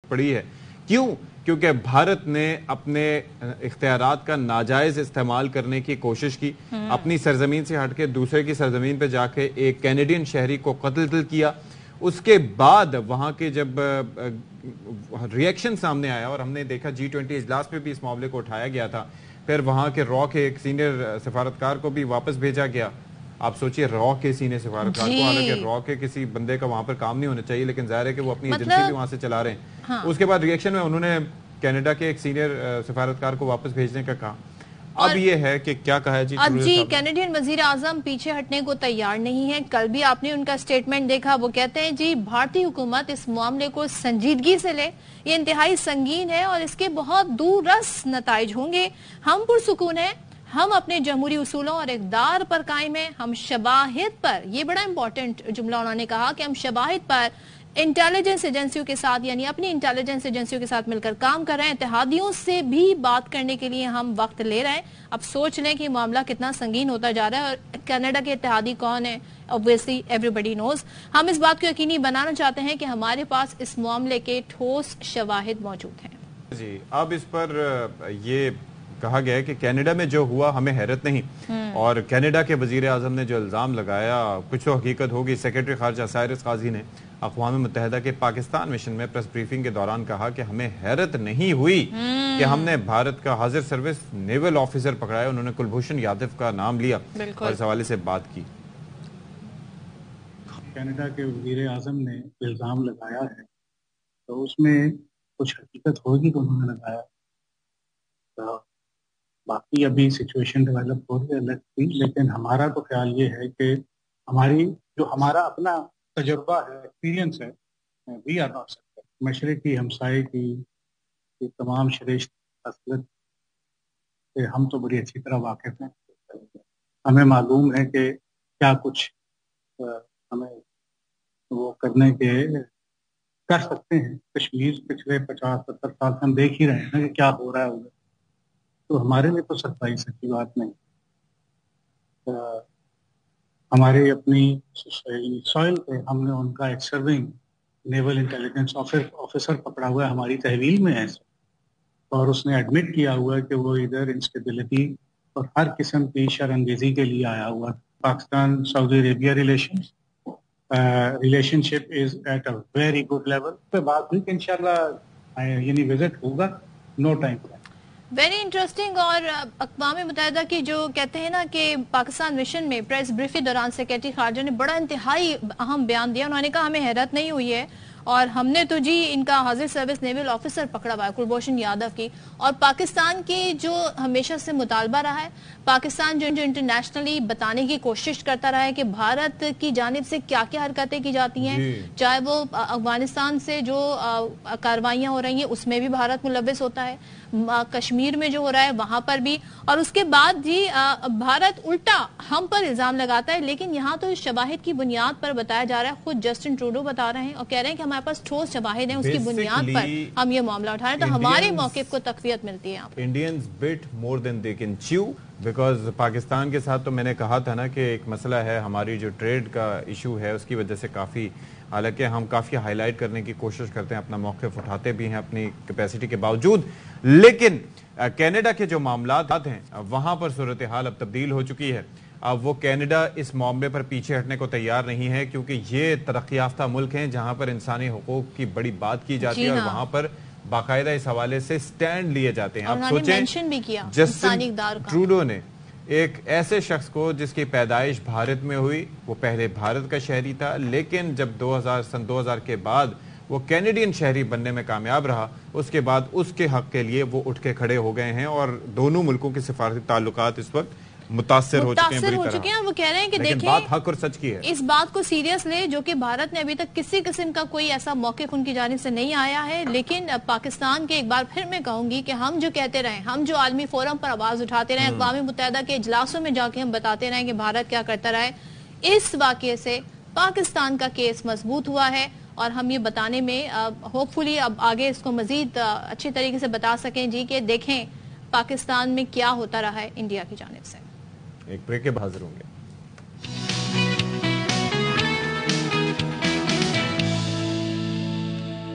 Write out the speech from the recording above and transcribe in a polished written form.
पड़ी है। क्यों? क्योंकि भारत ने अपने इख्तियारात का नाजायज इस्तेमाल करने की कोशिश की, अपनी सरजमीन से हटके दूसरे की सरजमीन पे जाके एक कैनेडियन शहरी को कत्ल किया। उसके बाद वहां के जब रिएक्शन सामने आया और हमने देखा G20 इजलास पे भी इस मामले को उठाया गया था, फिर वहां के रॉ के एक सीनियर सफारतकार को भी वापस भेजा गया। आप सोचिए, रॉ के सीनियर सफारतकार को, हालांकि रॉ के किसी बंदे का वहां पर काम नहीं होना चाहिए, लेकिन जाहिर है कि वो अपनी एजेंसी भी वहां से चला रहे हैं। हाँ। उसके बाद रिएक्शन में उन्होंने कनाडा के एक सीनियर सफारतकार को वापस भेजने का कहा। अब ये है कि क्या कहा है अब जी कैनेडियन वजीर आजम पीछे हटने को तैयार नहीं है। कल भी आपने उनका स्टेटमेंट देखा, वो कहते हैं जी भारतीय हुकूमत इस मामले को संजीदगी से ले, ये इंतहाई संगीन है और इसके बहुत दूररस नताइज होंगे। हम पुरसुकून हैं, हम अपने जमहूरी उसूलों और इक़दार पर कायम हैं, हम शवाहिद पर, ये बड़ा इंपॉर्टेंट जुमला उन्होंने कहा कि हम शवाहिद पर इंटेलिजेंस एजेंसियों के साथ, यानी अपनी इंटेलिजेंस एजेंसियों के साथ मिलकर काम कर रहे हैं। इत्तेहादियों से भी बात करने के लिए हम वक्त ले रहे हैं। अब सोच लें कि मामला कितना संगीन होता जा रहा है और कनाडा के इत्तेहादी कौन है, ऑब्वियसली एवरीबडी नोज। हम इस बात को यकीनी बनाना चाहते हैं कि हमारे पास इस मामले के ठोस शवाहिद मौजूद हैं। जी, अब इस पर ये कहा गया है कि कनाडा में जो हुआ हमें हैरत नहीं, और कनाडा के वजीर आजम ने जो इल्जाम लगाया कुछ तो हकीकत होगी। सेक्रेटरी खारजा साइरस काजी ने अक़वाम मुत्तहिदा के पाकिस्तान मिशन में प्रेस ब्रीफिंग के दौरान कहा कि हमें हैरत नहीं हुई कि हमने भारत का हाजिर सर्विस नेवल ऑफिसर पकड़ाया। उन्होंने कुलभूषण यादव का नाम लिया और इस हवाले से बात की। कनाडा के वजीर आजम ने इल्जाम लगाया है तो उसमें कुछ हकीकत होगी तो उन्होंने लगाया। तो बाकी अभी सिचुएशन डेवलप हो रही है अलग थी, लेकिन हमारा तो ख्याल ये है कि हमारा अपना तजुर्बा है, एक्सपीरियंस है, वी आर नॉट सक्सेस। मशरकी हमसाए की तमाम श्रेष्ठ असलत से हम तो बड़ी अच्छी तरह वाकिफ हैं। हमें मालूम है कि क्या कुछ हमें वो करने के कर सकते हैं। कश्मीर पिछले 50-70 साल से हम देख ही रहे हैं ना कि क्या हो रहा है उधर, तो हमारे लिए तो सरप्राइज की बात नहीं। हमारे अपनी सॉइल पे हमने उनका एक सर्विंग नेवल इंटेलिजेंस ऑफिसर पकड़ा हुआ है, हमारी तहवील में है, और उसने एडमिट किया हुआ है कि वो इधर इंस्टेबिलिटी और हर किस्म की शर्मंगेजी के लिए आया हुआ। Pakistan Saudi Arabia relationship is at a very good level. पे बात हुई कि इंशाल्लाह यानी विजिट होगा, नो टाइम। Very interesting. और अक़वाम मुत्तहिदा की जो कहते हैं ना कि पाकिस्तान मिशन में प्रेस ब्रीफिंग दौरान सेक्रेटरी खारजा ने बड़ा इंतहाई अहम बयान दिया। उन्होंने कहा हमें हैरत नहीं हुई है और हमने तो जी इनका हाजिर सर्विस नेवल ऑफिसर पकड़ा हुआ है कुलभूषण यादव की, और पाकिस्तान की जो हमेशा से मुतालबा रहा है, पाकिस्तान जो इंटरनेशनली बताने की कोशिश करता रहा है कि भारत की जानिब से क्या क्या हरकतें की जाती हैं, चाहे वो अफगानिस्तान से जो कार्रवाइयां हो रही हैं उसमें भी भारत मुलव्विस होता है, कश्मीर में जो हो रहा है वहां पर भी, और उसके बाद जी भारत उल्टा हम पर इल्जाम लगाता है। लेकिन यहाँ तो शवाहिद की बुनियाद पर बताया जा रहा है, खुद जस्टिन ट्रूडो बता रहे हैं और कह रहे हैं कि हमारे पास ठोस शवाहिद हैं, उसकी बुनियाद पर हम ये मामला उठा रहे हैं, तो हमारे मौक़िफ़ को तक़वियत मिलती है। Indians bit more than they can chew, because Pakistan के साथ तो मैंने कहा था ना कि एक मसला है, हमारी जो ट्रेड का इशू है उसकी वजह से काफ़ी, हालांकि हम काफ़ी हाईलाइट करने की कोशिश करते हैं, अपना मौक़िफ़ उठाते भी हैं अपनी कैपेसिटी के बावजूद, लेकिन कनाडा के जो मामलात हैं वहाँ पर सूरत हाल अब तब्दील हो चुकी है। अब वो कनाडा इस मामले पर पीछे हटने को तैयार नहीं है, क्योंकि ये तरक्की याफ्ता मुल्क हैं जहाँ पर इंसानी हुकूक की बड़ी बात की जाती है और वहाँ पर बाकायदा इस हवाले से स्टैंड लिए जाते हैं। अब सोचें जस्टिन ट्रूडो ने एक ऐसे शख्स को जिसकी पैदाइश भारत में हुई, वो पहले भारत का शहरी था, लेकिन जब 2000 के बाद वो कैनेडियन शहरी बनने में कामयाब रहा, उसके बाद उसके हक के लिए वो उठ के खड़े हो गए हैं और दोनों मुल्कों के सिफारती ताल्लुकात इस वक्त मुतासिर हो चुके हैं। वो कह रहे हैं कि देखिए बात हक और सच की है, इस बात को सीरियस ले, जो कि भारत ने अभी तक किसी किस्म का कोई ऐसा मौक़िफ़ उनकी जानिब से नहीं आया है। लेकिन पाकिस्तान के, एक बार फिर मैं कहूंगी कि हम जो कहते रहे, हम जो आलमी फोरम पर आवाज उठाते रहे, अक़वाम मुत्तहिदा के इजलासों में जाके हम बताते रहे कि भारत क्या करता रहा है, इस वाक़ये से पाकिस्तान का केस मजबूत हुआ है और हम ये बताने में होपफुली अब आगे इसको मजीद अच्छे तरीके से बता सकें जी कि देखें पाकिस्तान में क्या होता रहा है इंडिया की जानिब से। एक ब्रेक के बाद हाजिर होंगे।